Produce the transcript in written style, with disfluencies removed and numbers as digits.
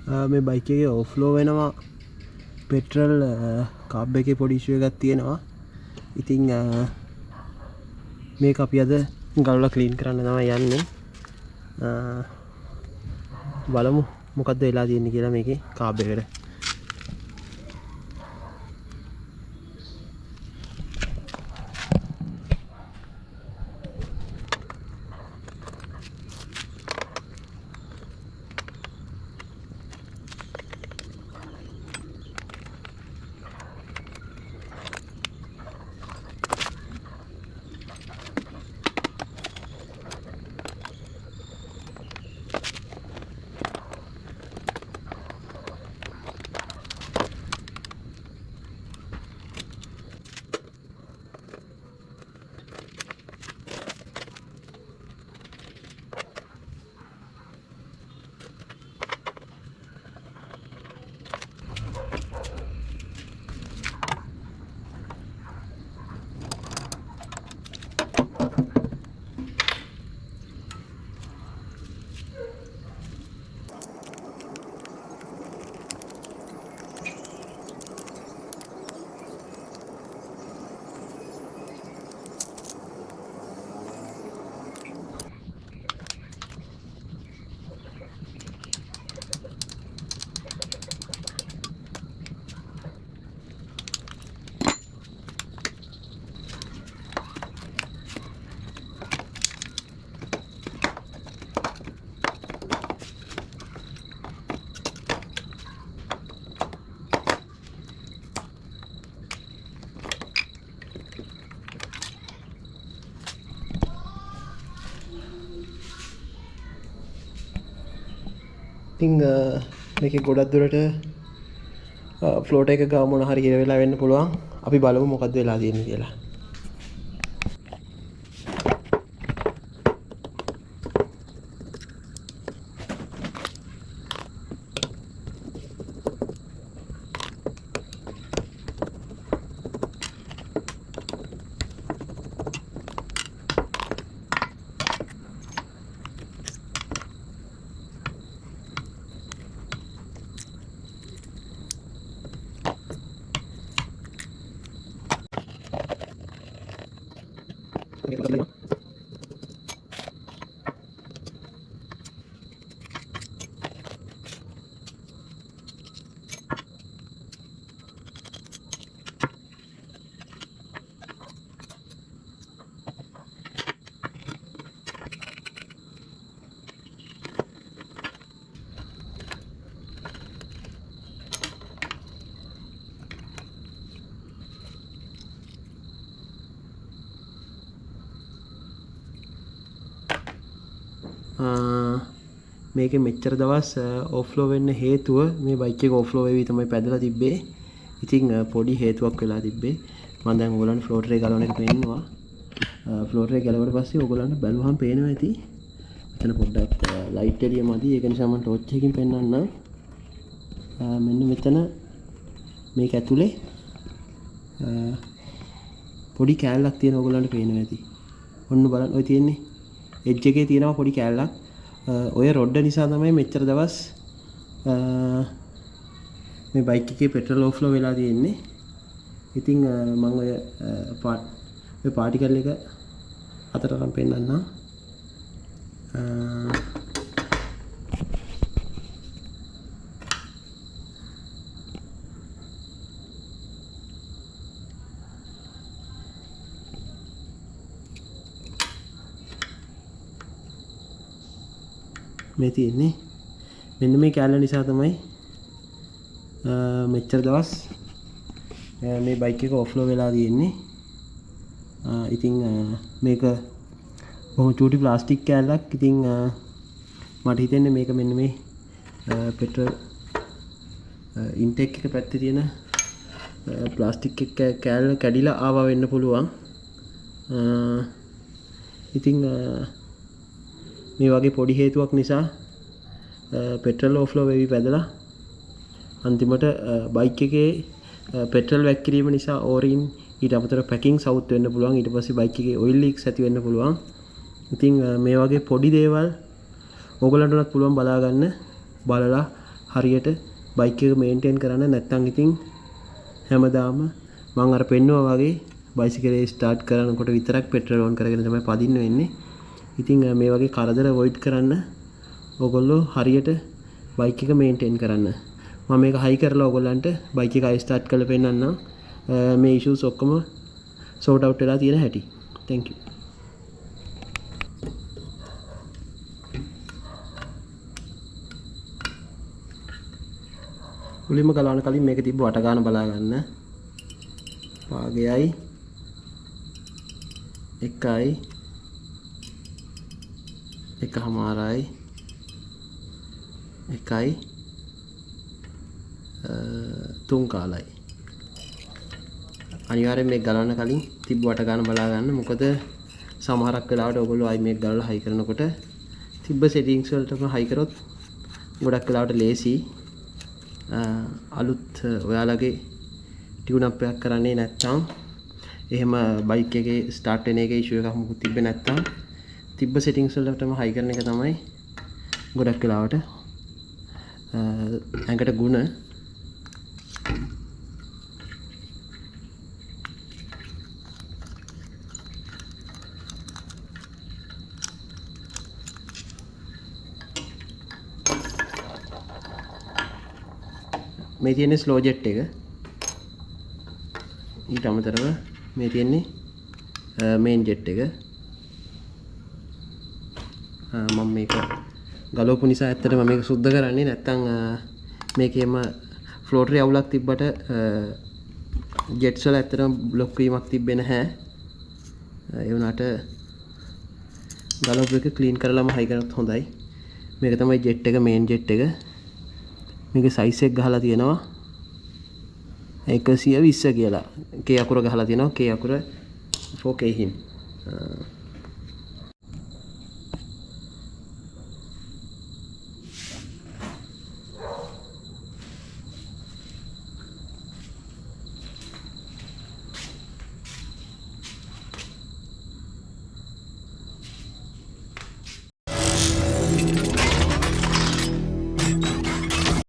මේ බයික් එකේ ඕෆ්ලෝ වෙනවා පෙට්‍රල් කාබ් එකේ පොඩි ඉෂුව එකක් තියෙනවා. ඉතින් මේක අපි අද ගලවලා ක්ලීන් කරන්න තමයි යන්නේ. බලමු මොකද්ද වෙලා තියෙන්නේ කියලා මේකේ කාබ් එකට. ඉතින් මේකේ ගොඩක් දුරට ෆ්ලෝට් එක ගාව මොන හරි හිර වෙලා වෙන්න පුළුවන්. අපි බලමු මොකද්ද වෙලා තියෙන්නේ කියලා. මේකේ මෙච්චර දවස් ඕෆ්ලෝ වෙන්න හේතුව මේ බයික් එක ඕෆ්ලෝ වෙවි තමයි පැදලා තිබ්බේ. ඉතින් පොඩි හේතුවක් වෙලා තිබ්බේ. මම දැන් ඕගොල්ලන්ට ෆ්ලෝටර් එක ගලවන එක පෙන්නනවා. ෆ්ලෝටර් එක ගලවුවට පස්සේ ඕගොල්ලන්ට බැලුවහම පේනවා ඇති. මෙතන පොඩ්ඩක් ලයිට් එළිය මදි. ඒක නිසා මම ටෝච් එකකින් පෙන්නන්නම්. මෙන්න මෙතන මේක ඇතුලේ පොඩි කෑල්ලක් තියෙන ඕගොල්ලන්ට පේනවා ඇති. ඔන්න බලන්න ඔය තියෙන්නේ එජ් එකේ තියෙනවා පොඩි කෑල්ලක්. ඔය රොඩ් නිසා තමයි මෙච්චර දවස් මේ බයික් එකේ පෙට්‍රල් ඕෆ්ලෝ වෙලා තියෙන්නේ. ඉතින් මම ඔය පාටිකල් එක අතට අරන් පෙන්නන්නම්. මේ තියෙන්නේ මෙන්න මේ කැලල නිසා තමයි මෙච්චර දවස් මේ බයික් එක ඕෆ්ලෝ වෙලා තියෙන්නේ. ඉතින් මේක බොහොම චූටි ප්ලාස්ටික් කැලලක්. ඉතින් මට හිතෙන්නේ මේක මෙන්න මේ පෙට්‍රල් ඉන්ටේක් එක පැත්තේ තියෙන ප්ලාස්ටික් එක කැලල කැඩිලා ආවා වෙන්න පුළුවන්. ඉතින් මේ වගේ පොඩි හේතුවක් නිසා පෙට්‍රල් ඕෆ්ලෝ වෙවි පැදලා අන්තිමට බයික් එකේ පෙට්‍රල් වැක්කිරීම නිසා ඕරින් ඊට අමතරව පැකින් සවුත් වෙන්න පුළුවන්. ඊට පස්සේ බයික් එකේ ඔයිල් ලීක්ස් ඇති වෙන්න පුළුවන්. ඉතින් මේ වගේ පොඩි දේවල් ඕගලන්ට උනත් පුළුවන් බලා ගන්න. බලලා හරියට බයික් එක මේන්ටේන් කරන්න නැත්නම් ඉතින් හැමදාම මම අර පෙන්නුවා වගේ බයිසිකලේ ස්ටාර්ට් කරනකොට විතරක් පෙට්‍රල් ඕන් කරගෙන තමයි පදින්න වෙන්නේ. ඉතින් මේ වගේ කරදර අවොයිඩ් කරන්න ඕගොල්ලෝ හරියට බයික් එක මේන්ටේන් කරන්න. මම මේක හයි කරලා ඕගොල්ලන්ට බයික් එක අය ස්ටාර්ට් කරලා පෙන්නන්නම්. මේ ඉෂුස් ඔක්කොම සෝට් අවුට් වෙලා තියෙන හැටි. thank you. මුලින්ම ගලවන්න කලින් මේක තිබ්බ වට ගන්න බලා ගන්න. පාගයයි 1යි 1.5යි 1යි 3 කාලයි. අනිවාර්යෙන් මේක ගලවන්න කලින් තිබ්බ වට ගන්න බලා ගන්න. මොකද සමහරක් වෙලාවට ඔයගොල්ලෝ ආයි මේක ගලවලා හයි කරනකොට තිබ්බ සෙටින්ග්ස් වලටම හයි කරොත් ගොඩක් වෙලාවට ලේසි. අලුත් ඔයාලගේ ටියුන් අප් එකක් කරන්නේ නැත්නම් එහෙම බයික් එකේ ස්ටාර්ට් වෙන එකේ ඉෂුව එකක් මොකුත් තිබ්බේ නැත්නම් තිබ්බ සෙටින්ග්ස් වලටම හයි කරන එක තමයි ගොඩක් වෙලාවට ඇඟට ගුණ. මේ තියෙන්නේ ස්ලෝ ජෙට් එක. ඊට අමතරව මේ තියෙන්නේ මේන් ජෙට් එක. මම මේක ගලවපු නිසා ඇත්තටම මේක සුද්ධ කරන්නේ නැත්තම් මේකේම ෆ්ලෝටරේ අවුලක් තිබ්බට ජෙට්ස් වල ඇත්තටම බ්ලොක් වීමක් තිබ්බේ නැහැ. ඒ වුණාට ගලවපු එක ක්ලීන් කරලාම හයි කරත් හොඳයි. මේක තමයි ජෙට් එක මේන් ජෙට් එක. මේකේ සයිස් එක ගහලා තියෙනවා 120 කියලා. K අකුර ගහලා තියෙනවා. K අකුර for K him.